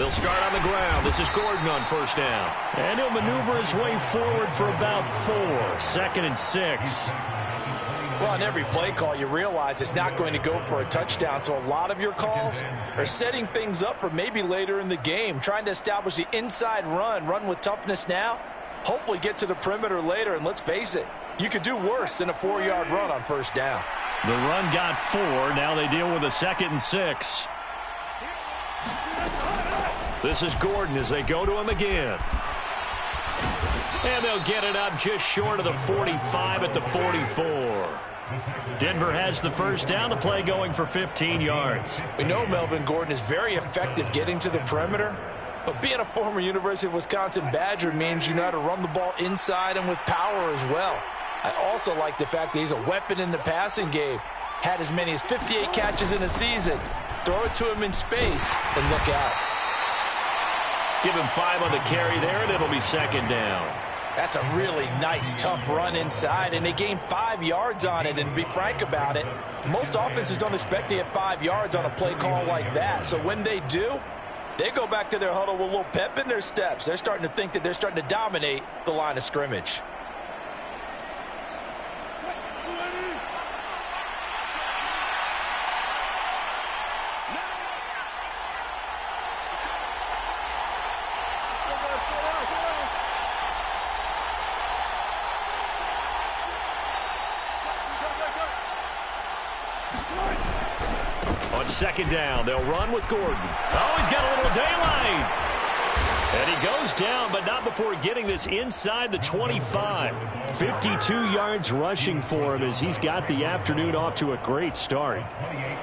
He'll start on the ground. This is Gordon on first down. And he'll maneuver his way forward for about 4. 2nd and 6. Well, on every play call, you realize it's not going to go for a touchdown. So a lot of your calls are setting things up for maybe later in the game, trying to establish the inside run with toughness now, hopefully get to the perimeter later. And let's face it, you could do worse than a 4-yard run on first down. The run got 4. Now they deal with a 2nd and 6. This is Gordon as they go to him again. And they'll get it up just short of the 45 at the 44. Denver has the first down. The play going for 15 yards. We know Melvin Gordon is very effective getting to the perimeter, but being a former University of Wisconsin Badger means you know how to run the ball inside and with power as well. I also like the fact that he's a weapon in the passing game. Had as many as 58 catches in a season. Throw it to him in space and look out. Give him 5 on the carry there, and it'll be 2nd down. That's a really nice, tough run inside, and they gained 5 yards on it. And to be frank about it, most offenses don't expect to get 5 yards on a play call like that. So when they do, they go back to their huddle with a little pep in their steps. They're starting to think that they're starting to dominate the line of scrimmage. On 2nd down, they'll run with Gordon. Oh, he's got a little daylight. And he goes down, but not before getting this inside the 25. 52 yards rushing for him as he's got the afternoon off to a great start.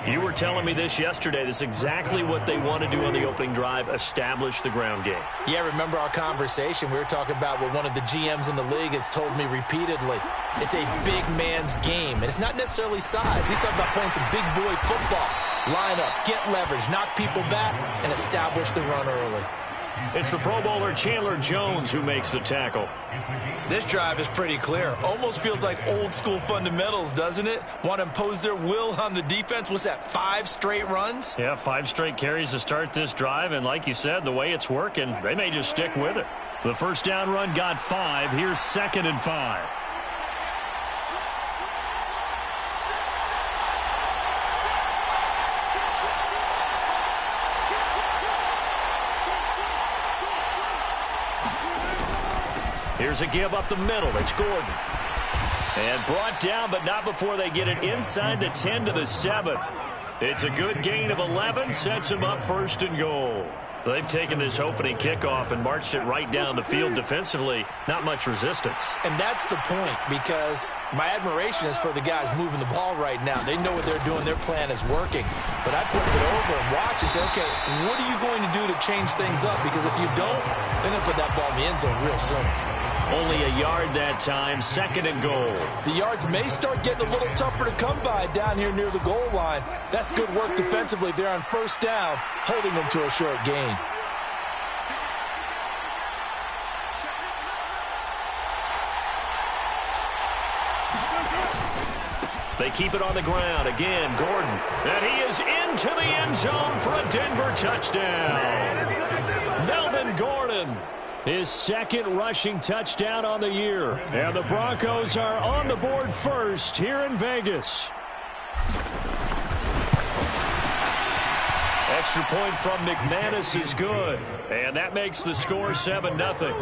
You were telling me this yesterday. This is exactly what they want to do on the opening drive, establish the ground game. Yeah, remember our conversation. We were talking about what one of the GMs in the league has told me repeatedly. It's a big man's game, and it's not necessarily size. He's talking about playing some big boy football. Line up, get leverage, knock people back, and establish the run early. It's the Pro Bowler Chandler Jones who makes the tackle. This drive is pretty clear. Almost feels like old school fundamentals, doesn't it? Want to impose their will on the defense. What's that, 5 straight runs? Yeah, 5 straight carries to start this drive. And like you said, the way it's working, they may just stick with it. The first down run got 5. Here's 2nd and 5. Here's a give up the middle. It's Gordon. And brought down, but not before they get it inside the 10 to the 7. It's a good gain of 11. Sets him up 1st and goal. They've taken this opening kickoff and marched it right down the field defensively. Not much resistance. And that's the point, because my admiration is for the guys moving the ball right now. They know what they're doing. Their plan is working. But I flip it over and watch and say, okay, what are you going to do to change things up? Because if you don't, they're going to put that ball in the end zone real soon. Only a yard that time, 2nd and goal. The yards may start getting a little tougher to come by down here near the goal line. That's good work defensively there on first down, holding them to a short gain. They keep it on the ground. Again, Gordon. And he is into the end zone for a Denver touchdown. Melvin Gordon. His 2nd rushing touchdown on the year. And the Broncos are on the board first here in Vegas. Extra point from McManus is good. And that makes the score 7-0.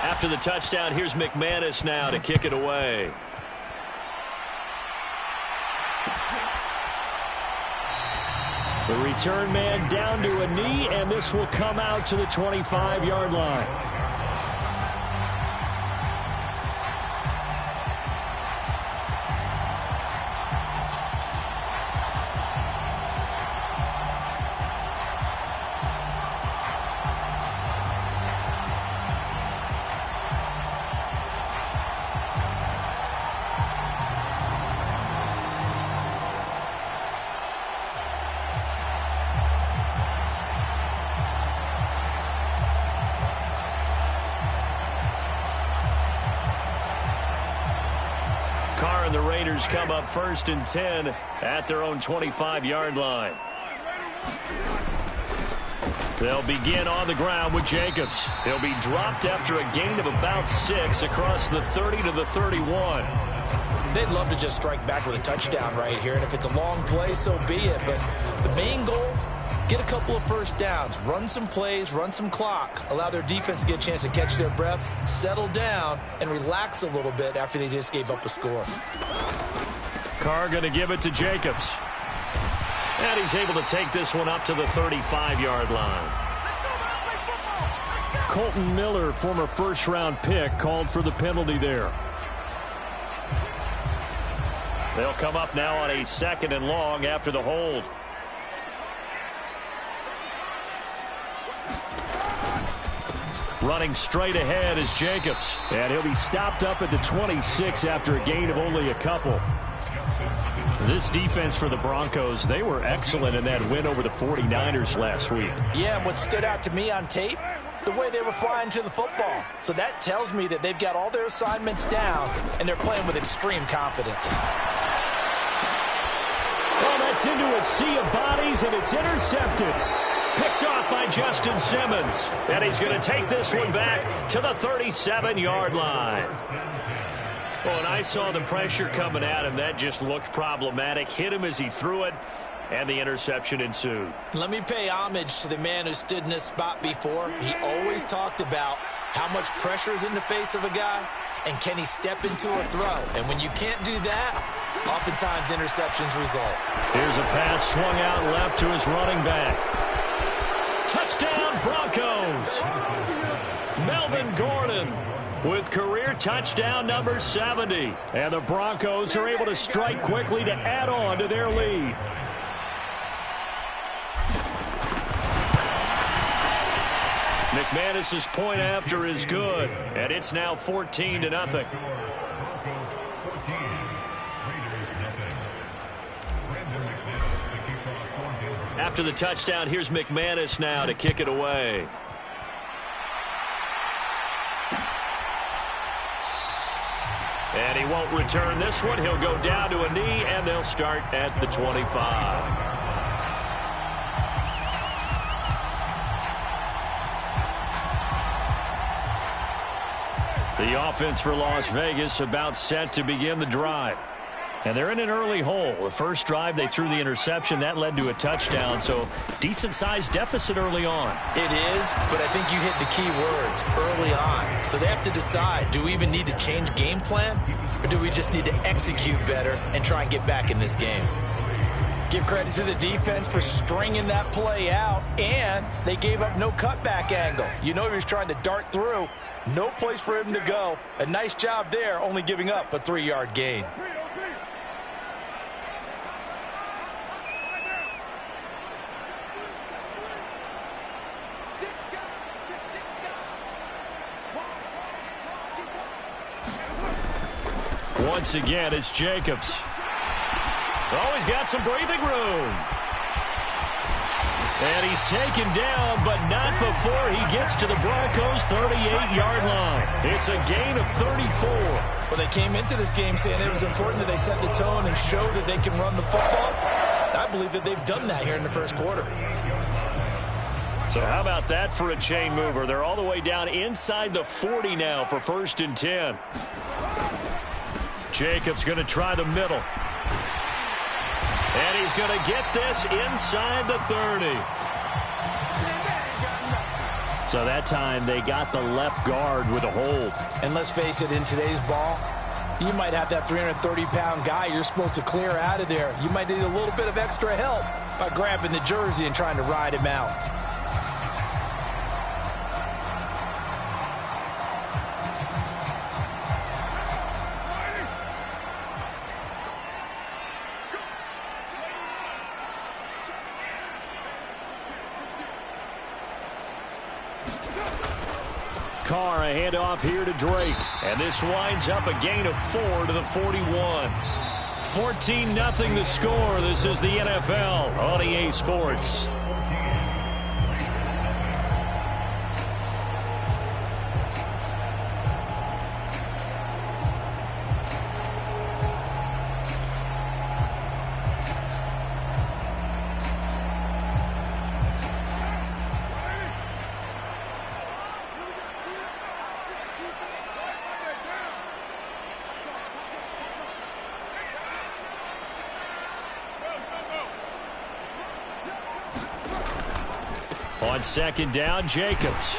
After the touchdown, here's McManus now to kick it away. The return man down to a knee, and this will come out to the 25-yard line. Raiders come up 1st and 10 at their own 25-yard line. They'll begin on the ground with Jacobs. He'll be dropped after a gain of about 6 across the 30 to the 31. They'd love to just strike back with a touchdown right here, and if it's a long play, so be it. But the main goal, get a couple of first downs, run some plays, run some clock, allow their defense to get a chance to catch their breath, settle down, and relax a little bit after they just gave up a score. Carr going to give it to Jacobs. And he's able to take this one up to the 35-yard line. Colton Miller, former first-round pick, called for the penalty there. They'll come up now on a 2nd and long after the hold. Running straight ahead is Jacobs. And he'll be stopped up at the 26 after a gain of only a couple. This defense for the Broncos, they were excellent in that win over the 49ers last week. Yeah, and what stood out to me on tape, the way they were flying to the football. So that tells me that they've got all their assignments down, and they're playing with extreme confidence. Well, that's into a sea of bodies, and it's intercepted. Picked off by Justin Simmons. And he's going to take this one back to the 37-yard line. Well, and I saw the pressure coming at him. That just looked problematic. Hit him as he threw it, and the interception ensued. Let me pay homage to the man who stood in this spot before. He always talked about how much pressure is in the face of a guy, and can he step into a throw. And when you can't do that, oftentimes interceptions result. Here's a pass swung out left to his running back. Touchdown, Broncos! Melvin Gordon with career touchdown number 70. And the Broncos are able to strike quickly to add on to their lead. McManus's point after is good, and it's now 14-0. After the touchdown, here's McManus now to kick it away. And he won't return this one. He'll go down to a knee, and they'll start at the 25. The offense for Las Vegas about set to begin the drive. And they're in an early hole. The first drive, they threw the interception. That led to a touchdown, so decent-sized deficit early on. It is, but I think you hit the key words, early on. So they have to decide, do we even need to change game plan, or do we just need to execute better and try and get back in this game? Give credit to the defense for stringing that play out, and they gave up no cutback angle. You know he was trying to dart through. No place for him to go. A nice job there, only giving up a 3-yard gain. Once again, it's Jacobs. Oh, he's got some breathing room. And he's taken down, but not before he gets to the Broncos' 38-yard line. It's a gain of 34. Well, they came into this game saying it was important that they set the tone and show that they can run the football. I believe that they've done that here in the first quarter. So how about that for a chain mover? They're all the way down inside the 40 now for 1st and 10. Jacobs going to try the middle. And he's going to get this inside the 30. So that time they got the left guard with a hold. And let's face it, in today's ball, you might have that 330-pound guy you're supposed to clear out of there. You might need a little bit of extra help by grabbing the jersey and trying to ride him out. Carr, a handoff here to Drake. And this winds up a gain of 4 to the 41. 14-0 the score. This is the NFL on EA Sports. On second down, Jacobs.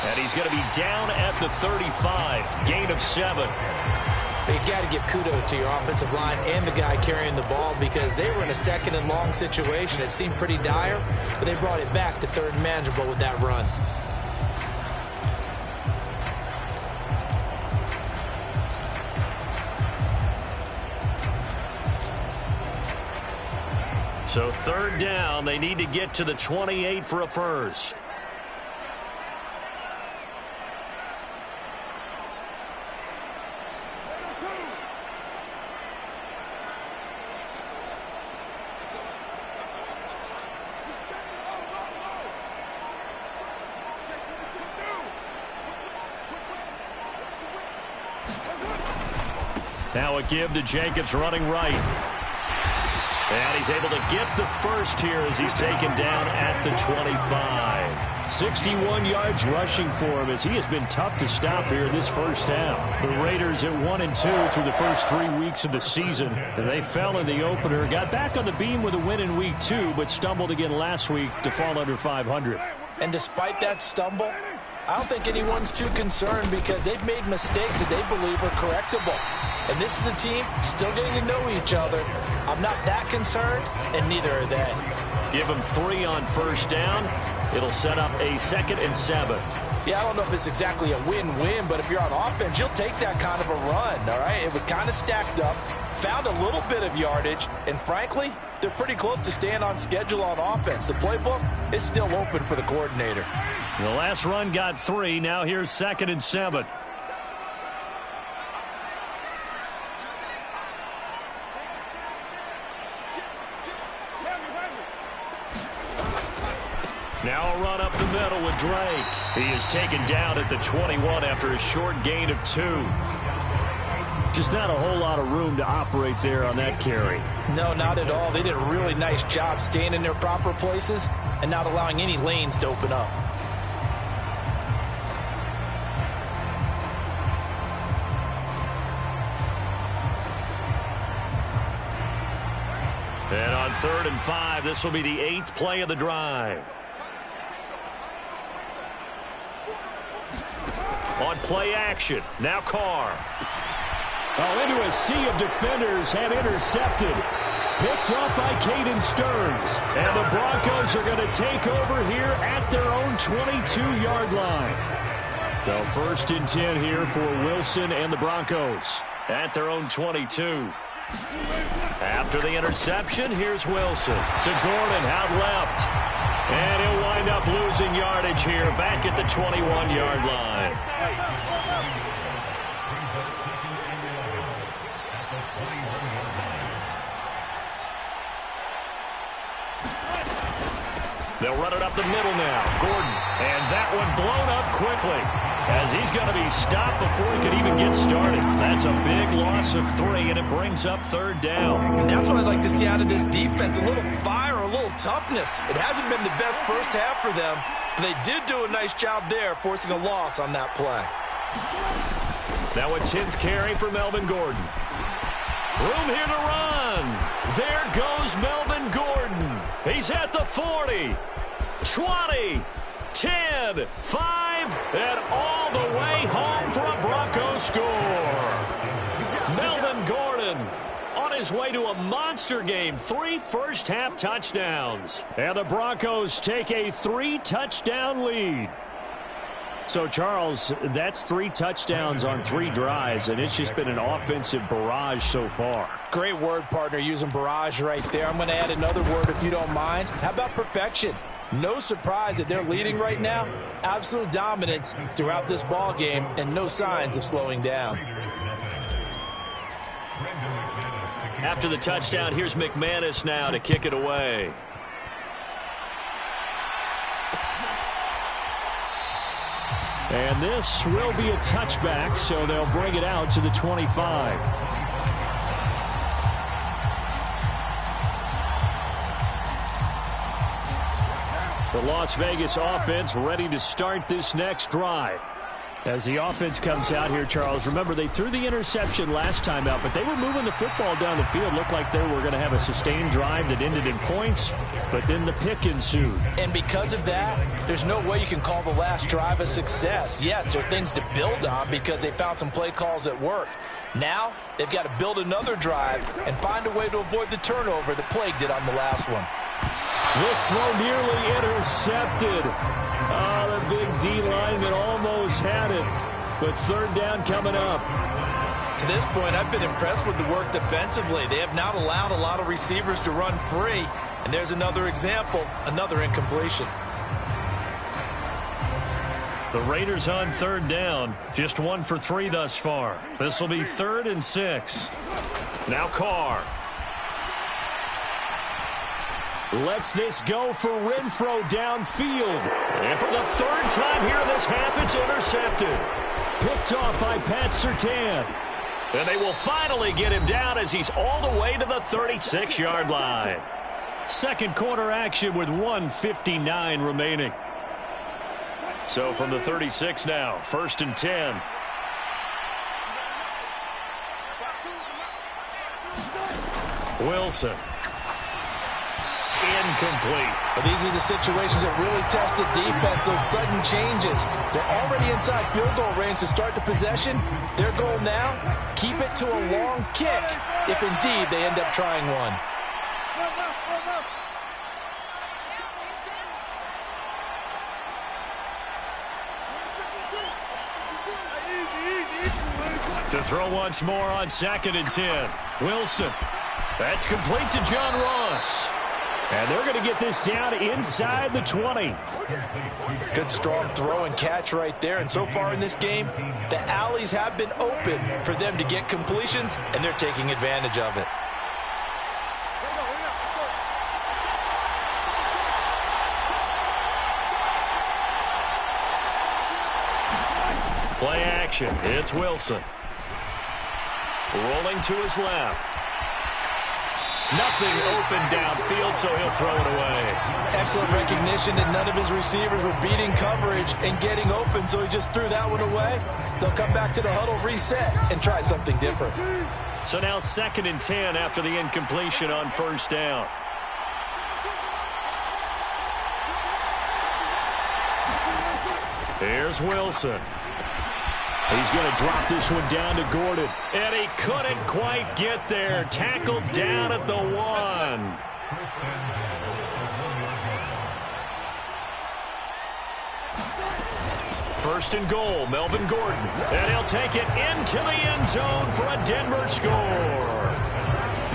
And he's going to be down at the 35. Gain of 7. You got to give kudos to your offensive line and the guy carrying the ball because they were in a second and long situation. It seemed pretty dire, but they brought it back to third and manageable with that run. So third down, they need to get to the 28 for a first. Now a give to Jacobs running right. And he's able to get the first here as he's taken down at the 25. 61 yards rushing for him as he has been tough to stop here this first half. The Raiders at 1-2 through the first 3 weeks of the season. They fell in the opener, got back on the beam with a win in week 2, but stumbled again last week to fall under 500. And despite that stumble, I don't think anyone's too concerned because they've made mistakes that they believe are correctable. And this is a team still getting to know each other. I'm not that concerned, and neither are they. Give them 3 on first down. It'll set up a 2nd and 7. Yeah, I don't know if it's exactly a win-win, but if you're on offense, you'll take that kind of a run, all right? It was kind of stacked up, found a little bit of yardage, and frankly, they're pretty close to staying on schedule on offense. The playbook is still open for the coordinator. The last run got 3. Now here's 2nd and 7. Now a run up the middle with Drake. He is taken down at the 21 after a short gain of 2. Just not a whole lot of room to operate there on that carry. No, not at all. They did a really nice job staying in their proper places and not allowing any lanes to open up. And on 3rd and 5, this will be the 8th play of the drive. On play action, now Carr. Oh, into a sea of defenders and intercepted. Picked up by Caden Stearns. And the Broncos are going to take over here at their own 22-yard line. So 1st and 10 here for Wilson and the Broncos. At their own 22. After the interception, here's Wilson to Gordon out left. And he'll wind up losing yardage here back at the 21-yard line. They'll run it up the middle now. Gordon. And that one blown up quickly as he's going to be stopped before he could even get started. That's a big loss of 3, and it brings up 3rd down. And that's what I'd like to see out of this defense, a little fire, a little toughness. It hasn't been the best first half for them, but they did do a nice job there, forcing a loss on that play. Now a 10th carry for Melvin Gordon. Room here to run. There goes Melvin Gordon. He's at the 40, 20, 10, 5, and all the way home for a Broncos score. Melvin Gordon on his way to a monster game. 3 first-half touchdowns. And the Broncos take a 3-touchdown lead. So, Charles, that's 3 touchdowns on 3 drives, and it's just been an offensive barrage so far. Great word, partner, using barrage right there. I'm going to add another word if you don't mind. How about perfection? No surprise that they're leading right now. Absolute dominance throughout this ball game and no signs of slowing down. After the touchdown, here's McManus now to kick it away. And this will be a touchback, so they'll bring it out to the 25. The Las Vegas offense ready to start this next drive. As the offense comes out here, Charles, remember they threw the interception last time out, but they were moving the football down the field. Looked like they were going to have a sustained drive that ended in points, but then the pick ensued. And because of that, there's no way you can call the last drive a success. Yes, there are things to build on because they found some play calls that work. Now, they've got to build another drive and find a way to avoid the turnover that plagued it on the last one. This throw nearly intercepted. Oh, the big D lineman almost had it, but third down coming up. To this point, I've been impressed with the work defensively. They have not allowed a lot of receivers to run free, and there's another example, another incompletion. The Raiders on third down, just 1 for 3 thus far. This will be 3rd and 6. Now Carr. Lets this go for Renfro downfield. And for the 3rd time here in this half, it's intercepted. Picked off by Pat Surtain. And they will finally get him down as he's all the way to the 36-yard line. Second quarter action with 1:59 remaining. So from the 36 now, 1st and 10. Wilson. Incomplete. But these are the situations that really tested defense, those sudden changes. They're already inside field goal range to start the possession. Their goal now, keep it to a long kick, if indeed they end up trying one. To throw once more on 2nd and 10. Wilson. That's complete to John Ross. And they're going to get this down inside the 20. Good strong throw and catch right there. And so far in this game, the alleys have been open for them to get completions, and they're taking advantage of it. Play action. It's Wilson. Rolling to his left. Nothing open downfield, so he'll throw it away. Excellent recognition that none of his receivers were beating coverage and getting open, so he just threw that one away. They'll come back to the huddle, reset, and try something different. So now 2nd and 10 after the incompletion on 1st down. Here's Wilson. He's going to drop this one down to Gordon. And he couldn't quite get there. Tackled down at the 1. First and goal, Melvin Gordon. And he'll take it into the end zone for a Denver score.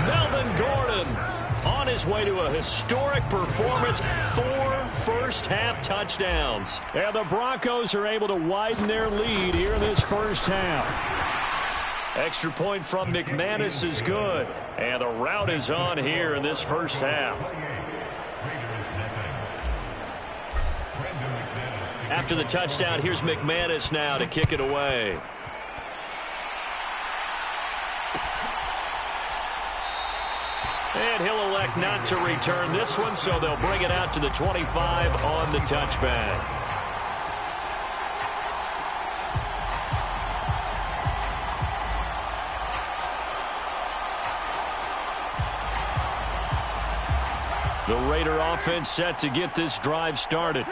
Melvin Gordon on his way to a historic performance. 4 first-half touchdowns. And the Broncos are able to widen their lead here in this first half. Extra point from McManus is good. And the route is on here in this first half. After the touchdown, here's McManus now to kick it away. And he'll elect not to return this one, so they'll bring it out to the 25 on the touchback. The Raider offense set to get this drive started.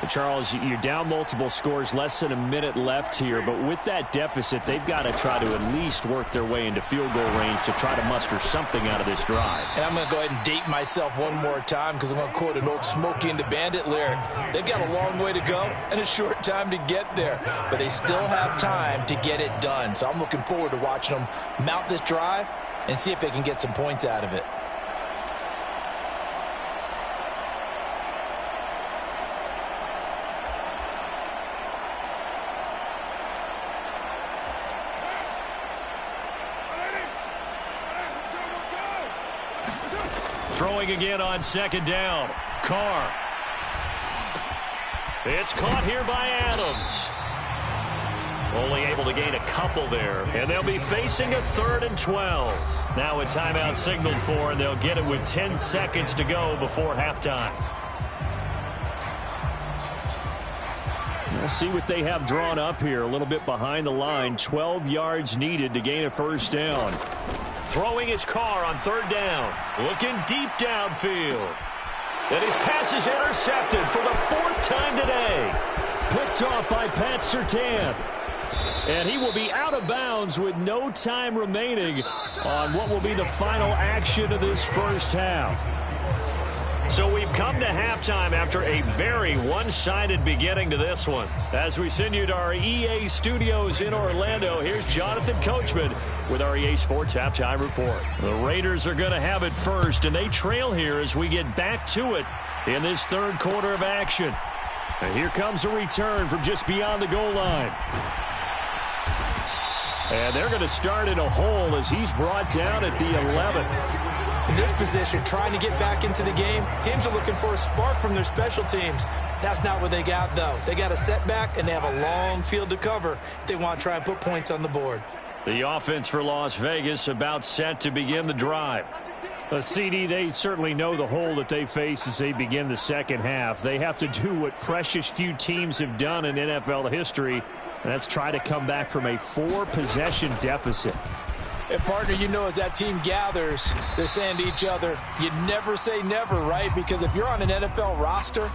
Charles, you're down multiple scores, less than a minute left here, but with that deficit, they've got to try to at least work their way into field goal range to try to muster something out of this drive. And I'm going to go ahead and date myself one more time because I'm going to quote an old Smokey and the Bandit lyric. They've got a long way to go and a short time to get there, but they still have time to get it done. So I'm looking forward to watching them mount this drive and see if they can get some points out of it. Throwing again on 2nd down. Carr. It's caught here by Adams. Only able to gain a couple there. And they'll be facing a 3rd and 12. Now a timeout signaled for, and they'll get it with 10 seconds to go before halftime. We'll see what they have drawn up here. A little bit behind the line. 12 yards needed to gain a first down. Throwing his car on third down. Looking deep downfield. And his pass is intercepted for the 4th time today. Picked off by Pat Surtain. And he will be out of bounds with no time remaining on what will be the final action of this first half. So we've come to halftime after a very one-sided beginning to this one. As we send you to our EA studios in Orlando, here's Jonathan Coachman with our EA Sports Halftime Report. The Raiders are going to have it first, and they trail here as we get back to it in this third quarter of action. And here comes a return from just beyond the goal line. And they're going to start in a hole as he's brought down at the 11. In this position, trying to get back into the game, teams are looking for a spark from their special teams. That's not what they got, though. They got a setback, and they have a long field to cover if they want to try and put points on the board. The offense for Las Vegas about set to begin the drive. CD, they certainly know the hole that they face as they begin the second half. They have to do what precious few teams have done in NFL history, and that's try to come back from a 4-possession deficit. And, partner, you know, as that team gathers, they're saying to each other, you never say never, right? Because if you're on an NFL roster,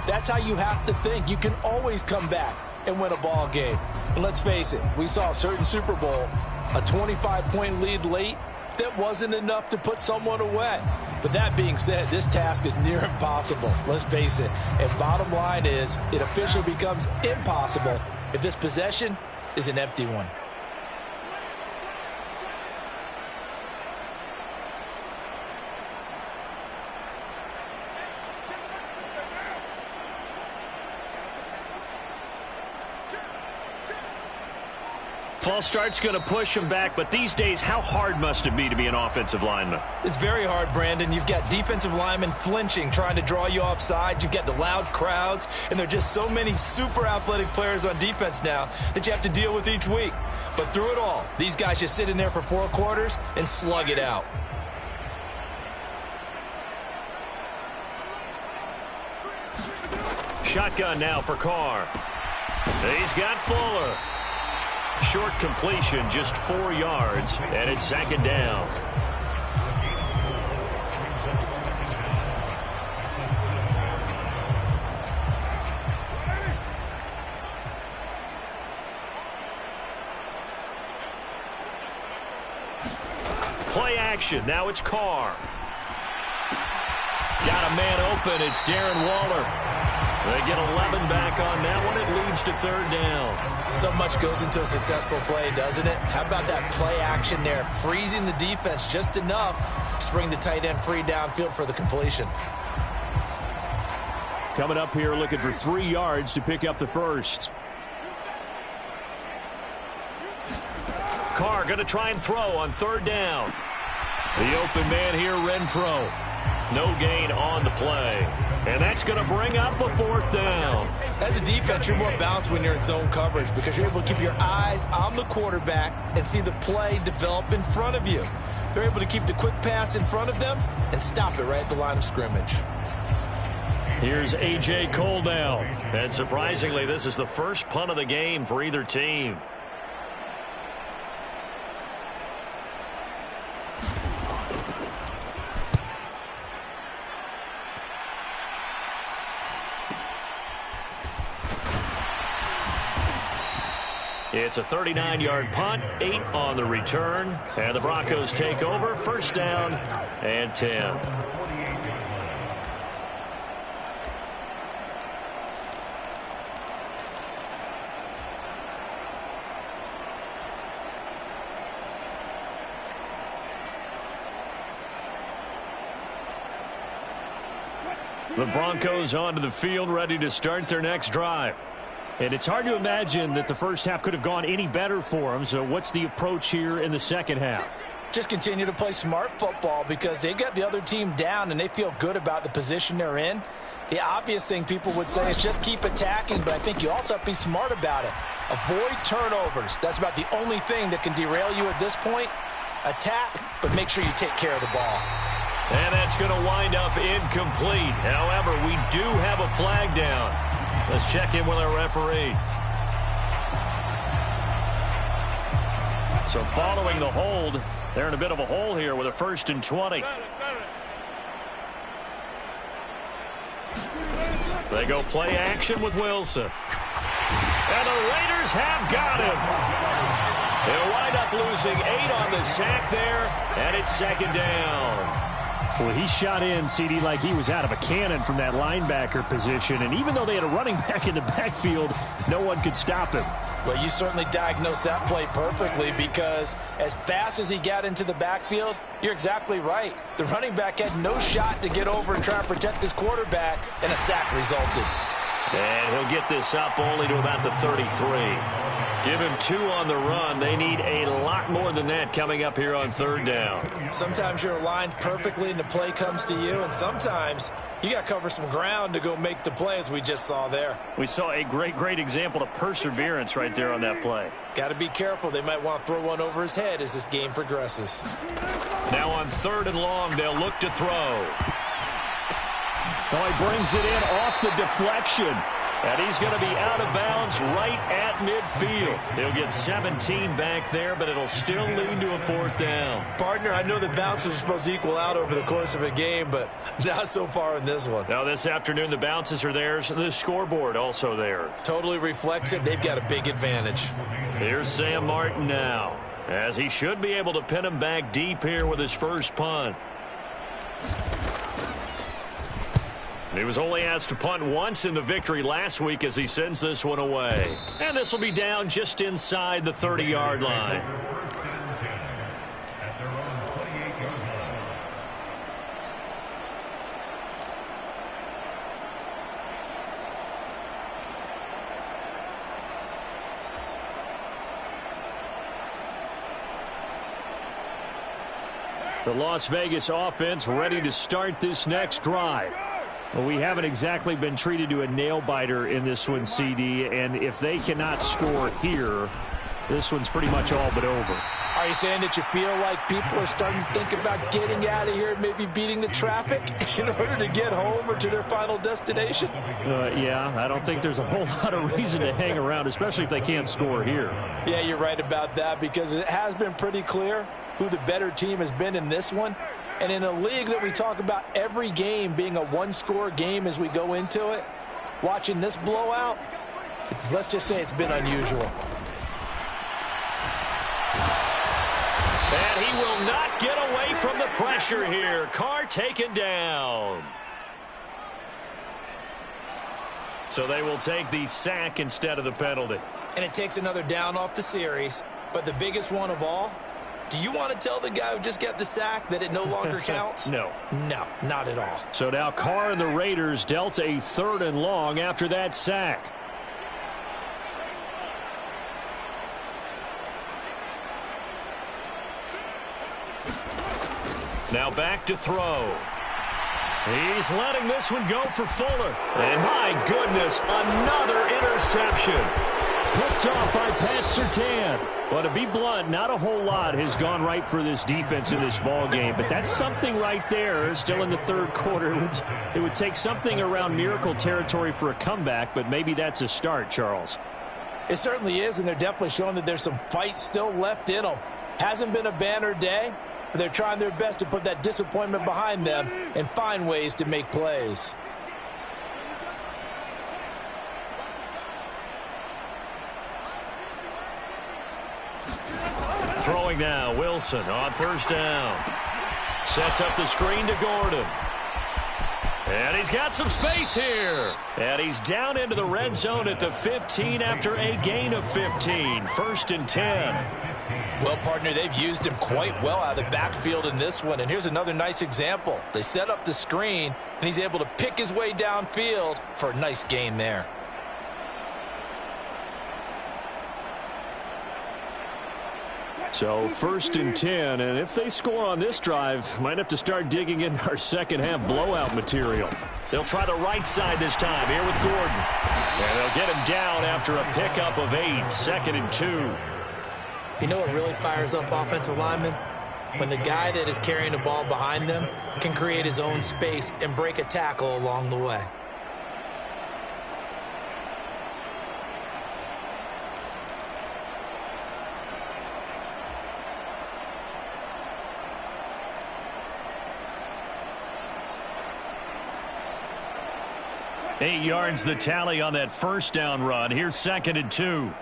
that's how you have to think. You can always come back and win a ball game. And let's face it, we saw a certain Super Bowl, a 25-point lead late, that wasn't enough to put someone away. But that being said, this task is near impossible. Let's face it. And bottom line is, it officially becomes impossible if this possession is an empty one. False start's going to push him back, but these days, how hard must it be to be an offensive lineman? It's very hard, Brandon. You've got defensive linemen flinching, trying to draw you offside. You've got the loud crowds, and there are just so many super athletic players on defense now that you have to deal with each week. But through it all, these guys just sit in there for 4 quarters and slug it out. Shotgun now for Carr. He's got Fuller. Short completion, just 4 yards, and it's second down. Play action. Now it's Carr. Got a man open. It's Darren Waller. They get 11 back on that one. It leads to third down. So much goes into a successful play, doesn't it? How about that play action there? Freezing the defense just enough to bring the tight end free downfield for the completion. Coming up here looking for 3 yards to pick up the first. Carr going to try and throw on third down. The open man here, Renfro. No gain on the play. And that's going to bring up a 4th down. As a defense, you're more balanced when you're in zone coverage because you're able to keep your eyes on the quarterback and see the play develop in front of you. They're able to keep the quick pass in front of them and stop it right at the line of scrimmage. Here's A.J. Cole now. And surprisingly, this is the first punt of the game for either team. It's a 39-yard punt, 8 on the return, and the Broncos take over, first down and 10. The Broncos onto the field, ready to start their next drive. And it's hard to imagine that the first half could have gone any better for them. So what's the approach here in the second half? Just continue to play smart football because they got the other team down and they feel good about the position they're in. The obvious thing people would say is just keep attacking, but I think you also have to be smart about it. Avoid turnovers. That's about the only thing that can derail you at this point. Attack, but make sure you take care of the ball. And that's going to wind up incomplete. However, we do have a flag down. Let's check in with our referee. So following the hold, they're in a bit of a hole here with a 1st and 20. They go play action with Wilson. And the Raiders have got him. They'll wind up losing 8 on the sack there, and it's 2nd down. Well, he shot in, CD, like he was out of a cannon from that linebacker position. And even though they had a running back in the backfield, no one could stop him. Well, you certainly diagnosed that play perfectly, because as fast as he got into the backfield, you're exactly right. The running back had no shot to get over and try and protect his quarterback, and a sack resulted. And he'll get this up only to about the 33. Give him 2 on the run. They need a lot more than that coming up here on 3rd down. Sometimes you're aligned perfectly and the play comes to you, and sometimes you got to cover some ground to go make the play, as we just saw there. We saw a great example of perseverance right there on that play. Got to be careful. They might want to throw one over his head as this game progresses. Now on 3rd and long, they'll look to throw. Oh, he brings it in off the deflection. And he's going to be out of bounds right at midfield. He'll get 17 back there, but it'll still lead to a 4th down. Partner, I know the bounces are supposed to equal out over the course of a game, but not so far in this one. Now this afternoon, the bounces are theirs. The scoreboard also there. Totally reflects it. They've got a big advantage. Here's Sam Martin now, as he should be able to pin him back deep here with his first punt. He was only asked to punt once in the victory last week as he sends this one away. And this will be down just inside the 30-yard line. The Las Vegas offense ready to start this next drive. Well, we haven't exactly been treated to a nail-biter in this one, CD, and if they cannot score here, this one's pretty much all but over. Are you saying that you feel like people are starting to think about getting out of here and maybe beating the traffic in order to get home or to their final destination? Yeah, I don't think there's a whole lot of reason to hang around, especially if they can't score here. Yeah, you're right about that, because it has been pretty clear who the better team has been in this one. And in a league that we talk about every game being a one-score game as we go into it, watching this blowout, let's just say it's been unusual. And he will not get away from the pressure here. Carr taken down. So they will take the sack instead of the penalty. And it takes another down off the series. But the biggest one of all, do you want to tell the guy who just got the sack that it no longer counts? No. No, not at all. So now Carr and the Raiders dealt a 3rd and long after that sack. Now back to throw. He's letting this one go for Fuller. And my goodness, another interception. Picked off by Pat Surtain. Well, to be blunt, not a whole lot has gone right for this defense in this ball game, but that's something right there. Still in the 3rd quarter. It would take something around miracle territory for a comeback, but maybe that's a start, Charles. It certainly is, and they're definitely showing that there's some fight still left in them. Hasn't been a banner day, but they're trying their best to put that disappointment behind them and find ways to make plays. Throwing now, Wilson on 1st down. Sets up the screen to Gordon. And he's got some space here. And he's down into the red zone at the 15 after a gain of 15. 1st and 10. Well, partner, they've used him quite well out of the backfield in this one. And here's another nice example. They set up the screen, and he's able to pick his way downfield for a nice gain there. So 1st and 10, and if they score on this drive, might have to start digging into our second-half blowout material. They'll try the right side this time here with Gordon. And they'll get him down after a pickup of 8, 2nd and 2. You know what really fires up offensive linemen? When the guy that is carrying the ball behind them can create his own space and break a tackle along the way. 8 yards the tally on that first down run. Here's 2nd and 2.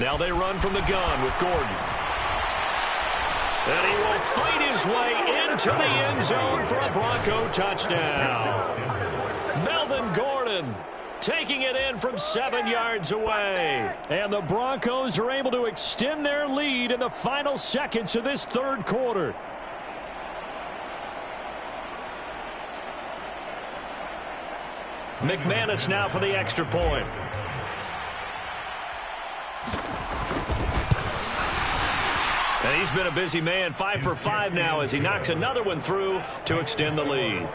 Now they run from the gun with Gordon. And he will fight his way into the end zone for a Bronco touchdown. Melvin Gordon taking it in from 7 yards away. And the Broncos are able to extend their lead in the final seconds of this third quarter. McManus now for the extra point. And he's been a busy man, 5 for 5 now as he knocks another one through to extend the lead.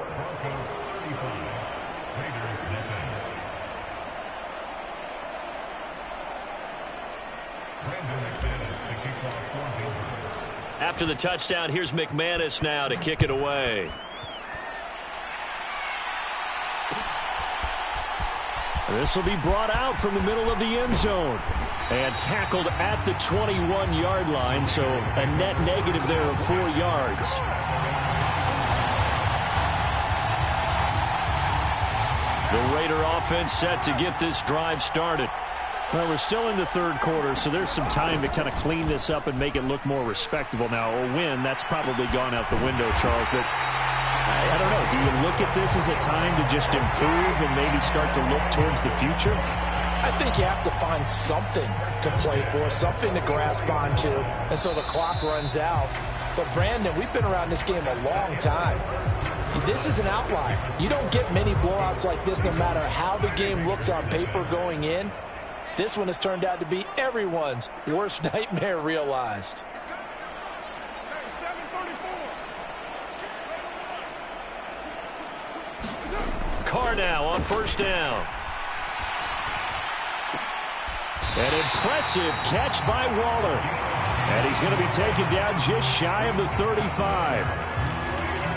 After the touchdown, here's McManus now to kick it away. This will be brought out from the middle of the end zone and tackled at the 21-yard line, so a net negative there of 4 yards. The Raider offense set to get this drive started. Well, we're still in the third quarter, so there's some time to kind of clean this up and make it look more respectable. Now, a win, that's probably gone out the window, Charles, but I don't know. Do you look at this as a time to just improve and maybe start to look towards the future? I think you have to find something to play for, something to grasp onto until the clock runs out. But, Brandon, we've been around this game a long time. This is an outlier. You don't get many blowouts like this no matter how the game looks on paper going in. This one has turned out to be everyone's worst nightmare realized. Carr now on first down. An impressive catch by Waller. And he's going to be taken down just shy of the 35.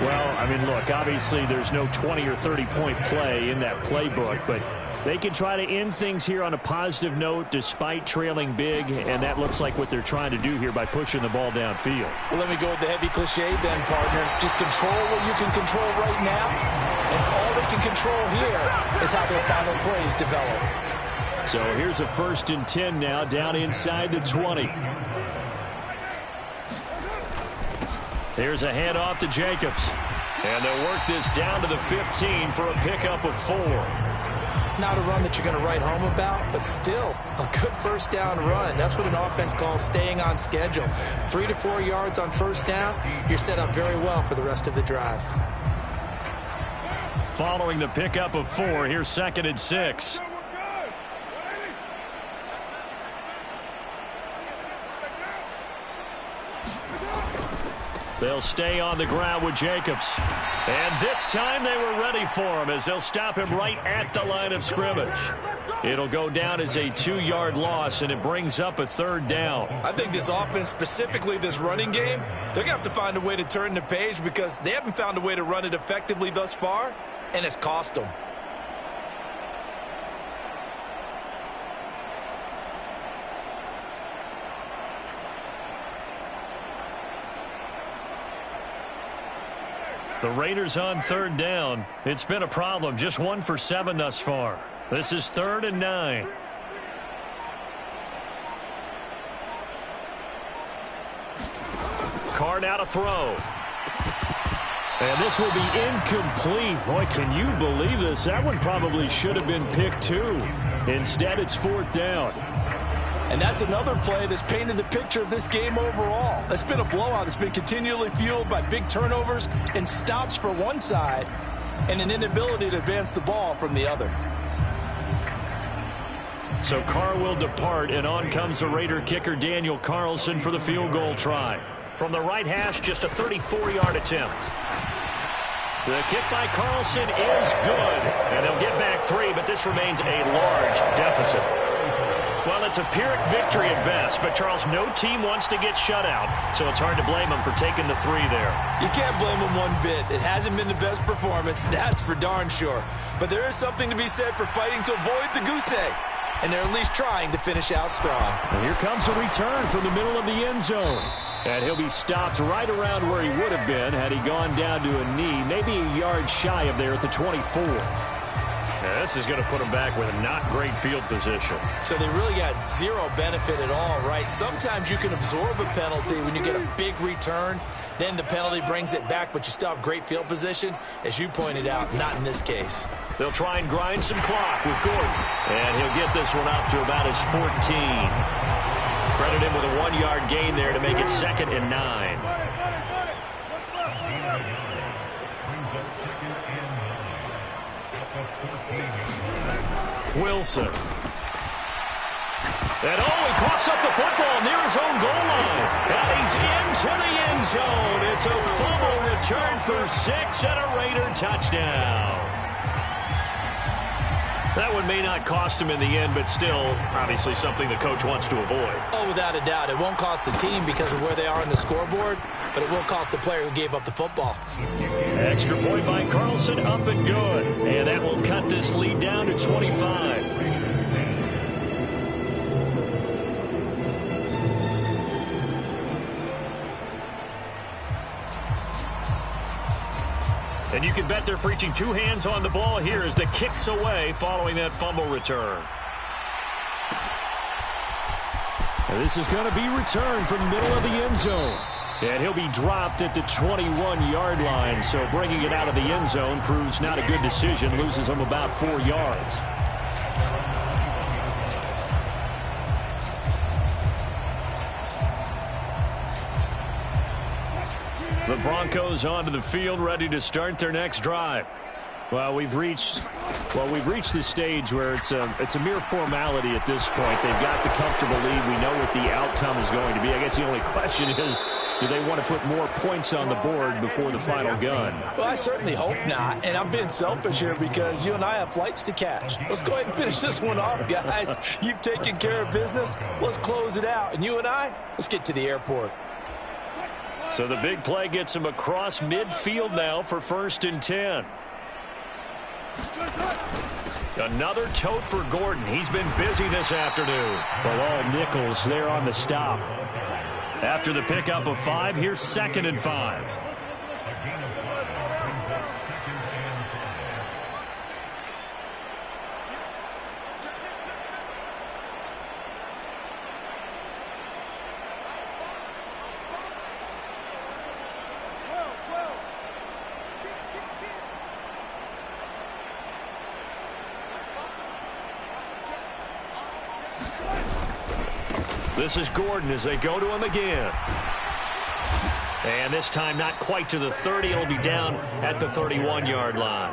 Well, I mean, look, obviously there's no 20 or 30-point play in that playbook, but they can try to end things here on a positive note despite trailing big, and that looks like what they're trying to do here by pushing the ball downfield. Well, let me go with the heavy cliche then, partner. Just control what you can control right now, and all they can control here is how their final plays develop. So here's a 1st and 10 now, down inside the 20. Here's a handoff to Jacobs. And they'll work this down to the 15 for a pickup of 4. Not a run that you're going to write home about, but still a good first down run. That's what an offense calls staying on schedule. 3 to 4 yards on first down, you're set up very well for the rest of the drive. Following the pickup of 4, here's 2nd and 6. They'll stay on the ground with Jacobs. And this time they were ready for him as they'll stop him right at the line of scrimmage. It'll go down as a 2-yard loss, and it brings up a 3rd down. I think this offense, specifically this running game, they're going to have to find a way to turn the page because they haven't found a way to run it effectively thus far, and it's cost them. The Raiders on 3rd down. It's been a problem. Just 1 for 7 thus far. This is 3rd and 9. Carr now to throw. And this will be incomplete. Boy, can you believe this? That one probably should have been picked too. Instead, it's 4th down. And that's another play that's painted the picture of this game overall. It's been a blowout. It's been continually fueled by big turnovers and stops for one side and an inability to advance the ball from the other. So Carr will depart, and on comes the Raider kicker Daniel Carlson for the field goal try. From the right hash, just a 34-yard attempt. The kick by Carlson is good, and they'll get back 3, but this remains a large deficit. Well, it's a Pyrrhic victory at best, but, Charles, no team wants to get shut out, so it's hard to blame them for taking the 3 there. You can't blame them one bit. It hasn't been the best performance, that's for darn sure. But there is something to be said for fighting to avoid the goose egg. and they're at least trying to finish out strong. And here comes a return from the middle of the end zone. And he'll be stopped right around where he would have been had he gone down to a knee, maybe a yard shy of there at the 24. Yeah, this is going to put him back with a not great field position. So they really got zero benefit at all, right? Sometimes you can absorb a penalty when you get a big return. Then the penalty brings it back, but you still have great field position. As you pointed out, not in this case. They'll try and grind some clock with Gordon. And he'll get this one up to about his 14. Credit him with a 1-yard gain there to make it 2nd and 9. Wilson. And he coughs up the football near his own goal line. And he's into the end zone. It's a fumble return for 6 and a Raider touchdown. That one may not cost him in the end, but still, obviously something the coach wants to avoid. Oh, without a doubt. It won't cost the team because of where they are on the scoreboard, but it will cost the player who gave up the football. Extra point by Carlson, up and good. And that will cut this lead down to 25. And you can bet they're preaching 2 hands on the ball here as the kick's away following that fumble return. And this is going to be returned from the middle of the end zone. And he'll be dropped at the 21-yard line. So bringing it out of the end zone proves not a good decision. Loses him about 4 yards. The Broncos onto the field, ready to start their next drive. Well, we've reached the stage where it's a mere formality at this point. They've got the comfortable lead. We know what the outcome is going to be. I guess the only question is, do they want to put more points on the board before the final gun? Well, I certainly hope not. And I'm being selfish here because you and I have flights to catch. Let's go ahead and finish this one off, guys. You've taken care of business. Let's close it out. And you and I, let's get to the airport. So the big play gets him across midfield now for 1st and 10. Another tote for Gordon. He's been busy this afternoon. Well, all nickels there on the stop. After the pickup of 5, here's 2nd and 5. This is Gordon as they go to him again. And this time not quite to the 30. It'll be down at the 31-yard line.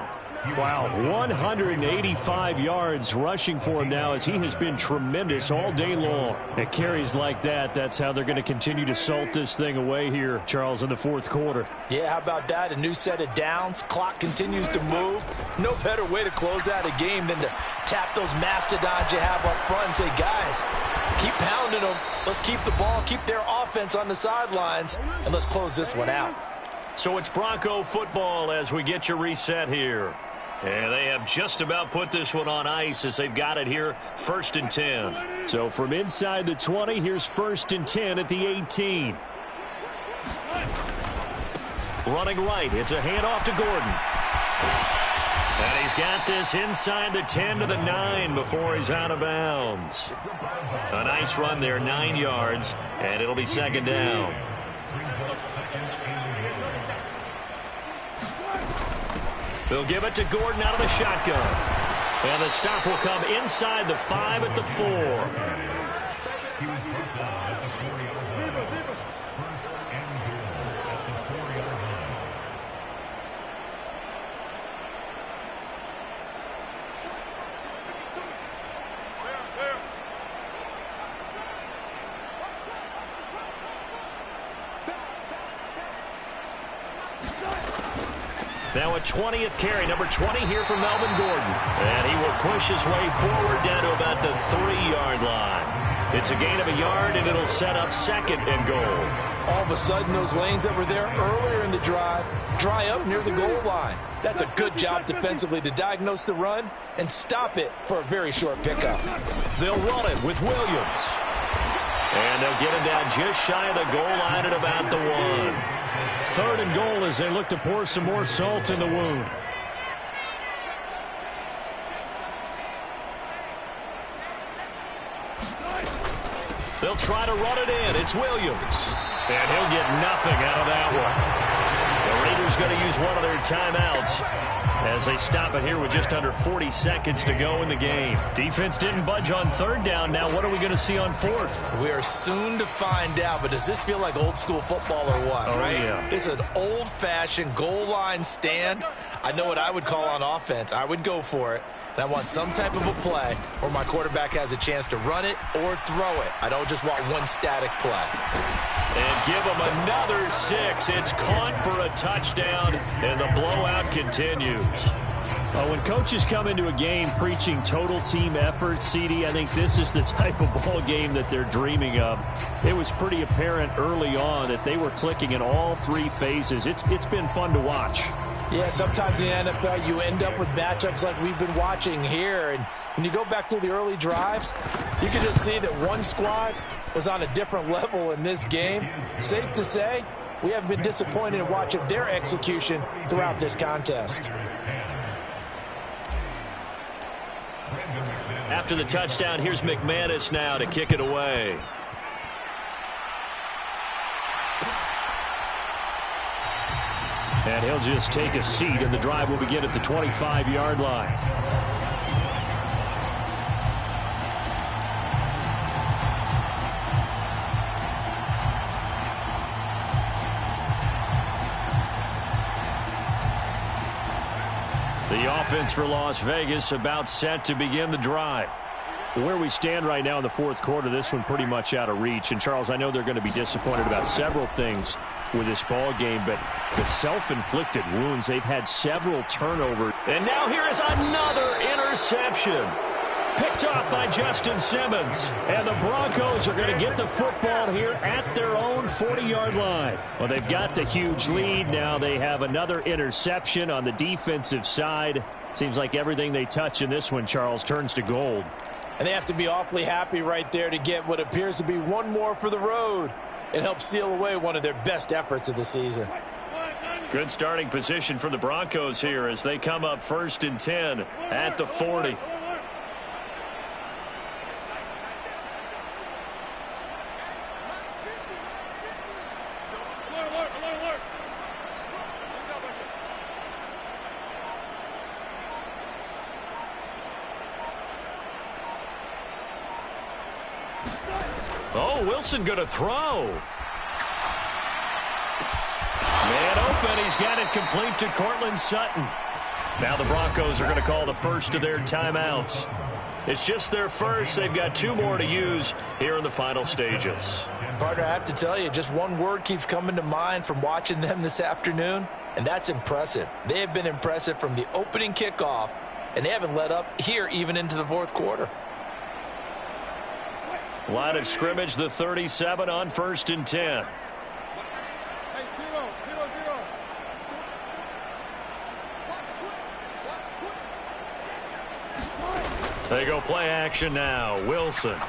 Wow, 185 yards rushing for him now as he has been tremendous all day long. At carries like that, that's how they're going to continue to salt this thing away here, Charles, in the 4th quarter. Yeah, how about that? A new set of downs. Clock continues to move. No better way to close out a game than to tap those mastodons you have up front and say, guys, keep pounding them. Let's keep the ball, keep their offense on the sidelines, and let's close this one out. So it's Bronco football as we get you reset here. And they have just about put this one on ice as they've got it here, 1st and 10. So from inside the 20, here's 1st and 10 at the 18. Running right, it's a handoff to Gordon. And he's got this inside the 10 to the 9 before he's out of bounds. A nice run there, 9 yards, and it'll be 2nd down. They'll give it to Gordon out of the shotgun. And the stop will come inside the 5 at the 4. Now a 20th carry, number 20 here for Melvin Gordon. And he will push his way forward down to about the 3-yard line. It's a gain of a yard, and it'll set up 2nd and goal. All of a sudden, those lanes that were there earlier in the drive dry up near the goal line. That's a good job defensively to diagnose the run and stop it for a very short pickup. They'll run it with Williams. And they'll get him down just shy of the goal line at about the 1. 3rd and goal as they look to pour some more salt in the wound. They'll try to run it in. It's Williams. And he'll get nothing out of that one. The Raiders going to use one of their timeouts as they stop it here with just under 40 seconds to go in the game. Defense didn't budge on 3rd down. Now what are we going to see on 4th? We are soon to find out, but does this feel like old school football or what? Oh, right? Yeah. It's an old-fashioned goal line stand. I know what I would call on offense. I would go for it. And I want some type of a play where my quarterback has a chance to run it or throw it. I don't just want one static play. And give them another 6. It's caught for a touchdown, and the blowout continues. When coaches come into a game preaching total team effort, CD, I think this is the type of ball game that they're dreaming of. It was pretty apparent early on that they were clicking in all 3 phases. It's been fun to watch. Yeah, sometimes in the NFL you end up with matchups like we've been watching here. And when you go back to the early drives, you can just see that one squad was on a different level in this game. Safe to say, we haven't been disappointed in watching their execution throughout this contest. After the touchdown, here's McManus now to kick it away. And he'll just take a seat, and the drive will begin at the 25-yard line. The offense for Las Vegas about set to begin the drive. Where we stand right now in the 4th quarter, this one pretty much out of reach. And, Charles, I know they're going to be disappointed about several things with this ball game, but the self-inflicted wounds, they've had several turnovers. And now here is another interception. Picked off by Justin Simmons. And the Broncos are going to get the football here at their own 40-yard line. Well, they've got the huge lead. Now they have another interception on the defensive side. Seems like everything they touch in this one, Charles, turns to gold. And they have to be awfully happy right there to get what appears to be one more for the road. It helps seal away one of their best efforts of the season. Good starting position for the Broncos here as they come up 1st and 10 at the 40. Oh, Wilson going to throw. Man open. He's got it complete to Cortland Sutton. Now the Broncos are going to call the first of their timeouts. It's just their first. They've got 2 more to use here in the final stages. Partner, I have to tell you, just one word keeps coming to mind from watching them this afternoon, and that's impressive. They have been impressive from the opening kickoff, and they haven't let up here even into the 4th quarter. Line of scrimmage, the 37 on 1st and 10. They go play action now. Wilson. Open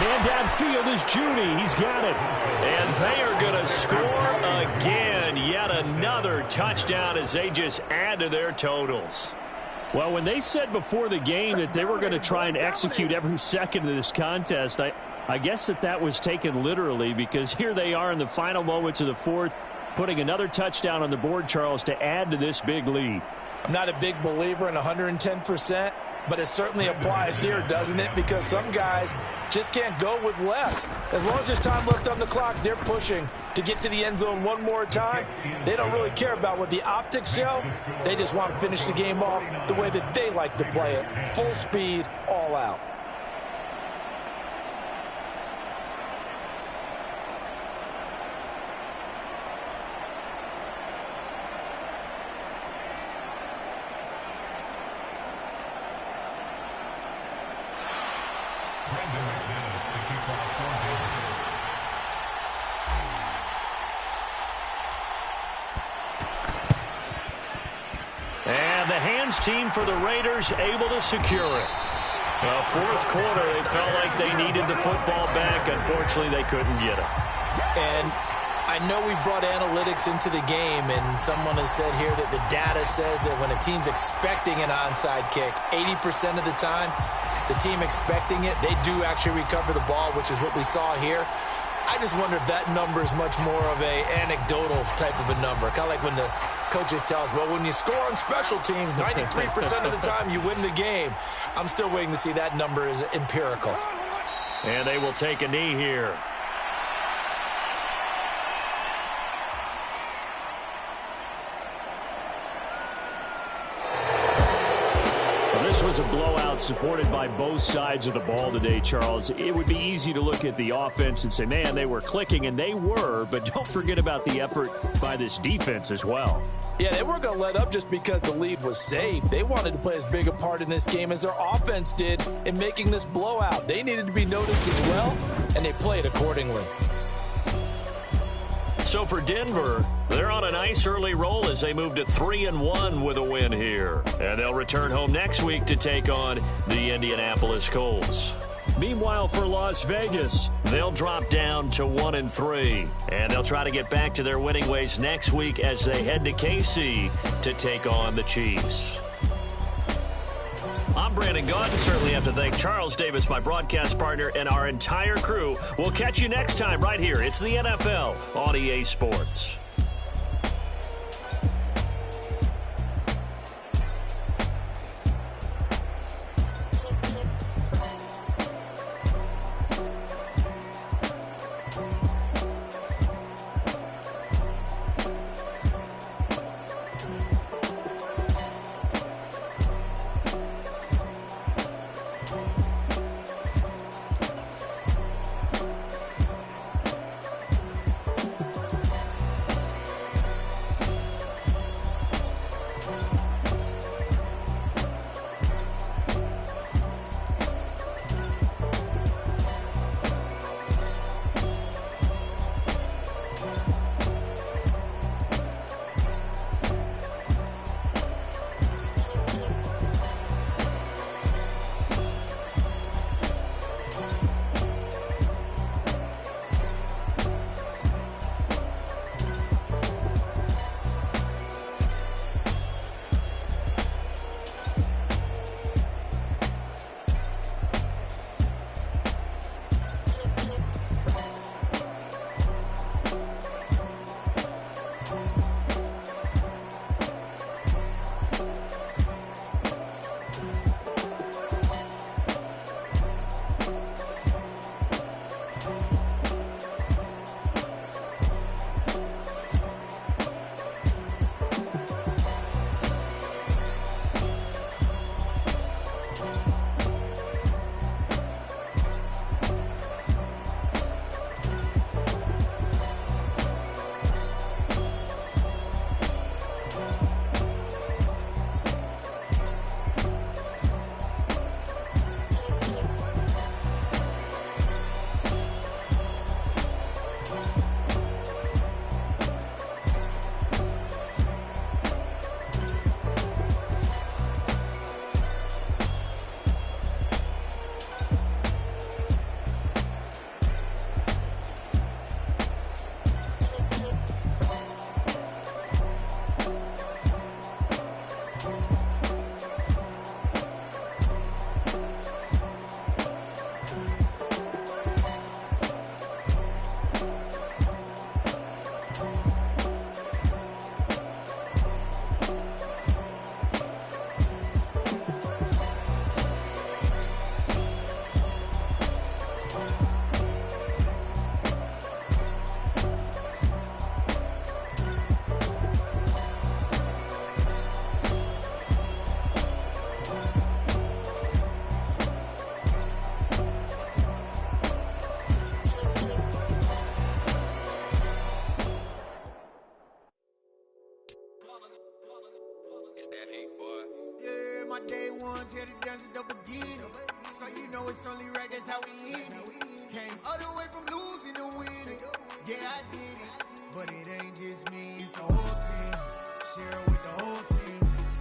man downfield is Judy. He's got it. And they are going to score again. Yet another touchdown as they just add to their totals. Well, when they said before the game that they were going to try and execute every second of this contest, I guess that was taken literally, because here they are in the final moments of the 4th, putting another touchdown on the board, Charles, to add to this big lead. I'm not a big believer in 110%, but it certainly applies here, doesn't it? Because some guys just can't go with less. As long as there's time left on the clock, they're pushing to get to the end zone one more time. They don't really care about what the optics show. They just want to finish the game off the way that they like to play it. Full speed, all out. And the hands team for the Raiders able to secure it. Fourth quarter, they felt like they needed the football back. Unfortunately, they couldn't get it. And I know we brought analytics into the game, and someone has said here that the data says that when a team's expecting an onside kick, 80% of the time, the team expecting it, they do actually recover the ball, which is what we saw here. I just wonder if that number is much more of a anecdotal type of a number. Kind of like when the coaches tell us, well, when you score on special teams, 93% of the time you win the game. I'm still waiting to see that number is empirical. And they will take a knee here. This was a blowout supported by both sides of the ball today, Charles. It would be easy to look at the offense and say, man, they were clicking, and they were, but don't forget about the effort by this defense as well. Yeah, they weren't going to let up just because the lead was saved. They wanted to play as big a part in this game as their offense did in making this blowout. They needed to be noticed as well, and they played accordingly. So for Denver, they're on a nice early roll as they move to 3-1 with a win here. And they'll return home next week to take on the Indianapolis Colts. Meanwhile, for Las Vegas, they'll drop down to 1-3. And they'll try to get back to their winning ways next week as they head to KC to take on the Chiefs. I'm Brandon Gaudin. Certainly have to thank Charles Davis, my broadcast partner, and our entire crew. We'll catch you next time right here. It's the NFL on EA Sports. know it's only right, that's how we end it. Came all the way from losing to winning. Yeah, I did it, but it ain't just me, it's the whole team. Share it with the whole team.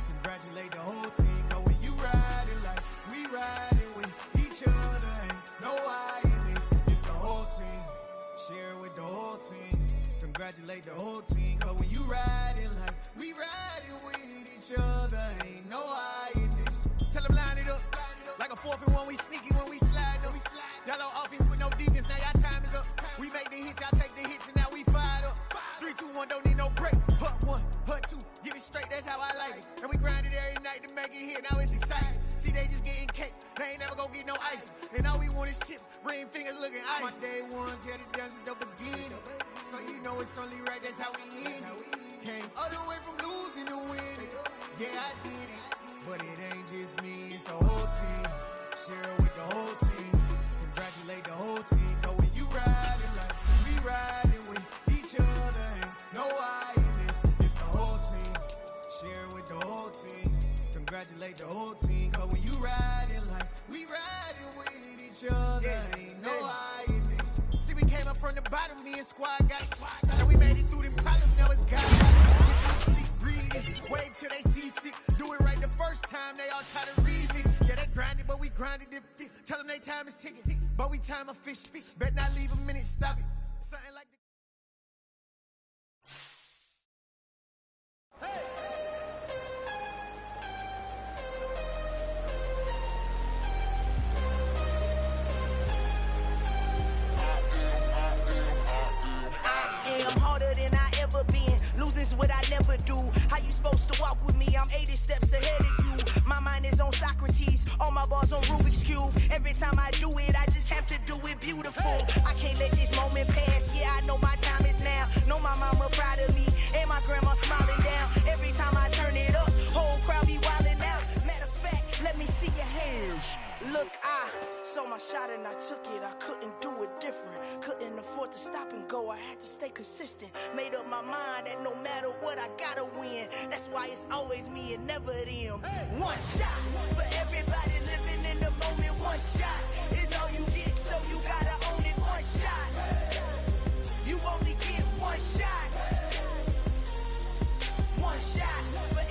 Congratulate the whole team. Cause when you riding like we riding with each other, ain't no I in this, it's the whole team. Share it with the whole team. Congratulate the whole team. Cause when you riding like we riding with each other, ain't no I in this. Tell them line it up. Like a 4th and 1, we sneaky when we slide them. Yellow offense with no defense, now y'all time is up. We make the hits, y'all take the hits, and now we fired up. 3, 2, 1, don't need no break. Hut 1, hut 2, give it straight, that's how I like it. And we grind it every night to make it hit, now it's exciting. See, they just getting cake, they ain't never gonna get no ice. And all we want is chips, ring fingers looking ice. My day ones here to dance at the beginning. So you know it's only right, that's how we end it. Came all the way from losing to winning. Yeah, I did it, but it ain't just me, it's the whole team. Share it with the whole team. Congratulate the whole team. Cause when you riding like we riding with each other, ain't no I in this, it's the whole team. Share it with the whole team. Congratulate the whole team. Cause when you riding like we riding with each other, ain't no I in this. See, we came up from the bottom, me and squad got it. Now we made it through them problems, now it's God. Sleep, breathe, wave till they see sick. Do it right the first time, they all try to remix. Yeah, they grinded, but we grinded different. Tell them they time is ticking, but we time a fish. Bet not leave a minute, stop it. Something like I'm harder than I ever been. Losing's what I never do. How you supposed to walk with me? I'm 80 steps ahead of you. My mind is on Socrates, all my bars on Rubik's Cube. Every time I do it, I just have to do it beautiful. I can't let this moment pass. Yeah, I know my time is now. Know my mama proud of me, and my grandma smiling down. Every time I turn it up, whole crowd be wildin' out. Matter of fact, let me see your hands. Look, I saw my shot and I took it. I couldn't do it different. Couldn't afford to stop and go. I had to stay consistent. Made up my mind that no matter what, I gotta win. That's why it's always me and never them. One shot for everybody living in the moment. One shot is all you get, so you gotta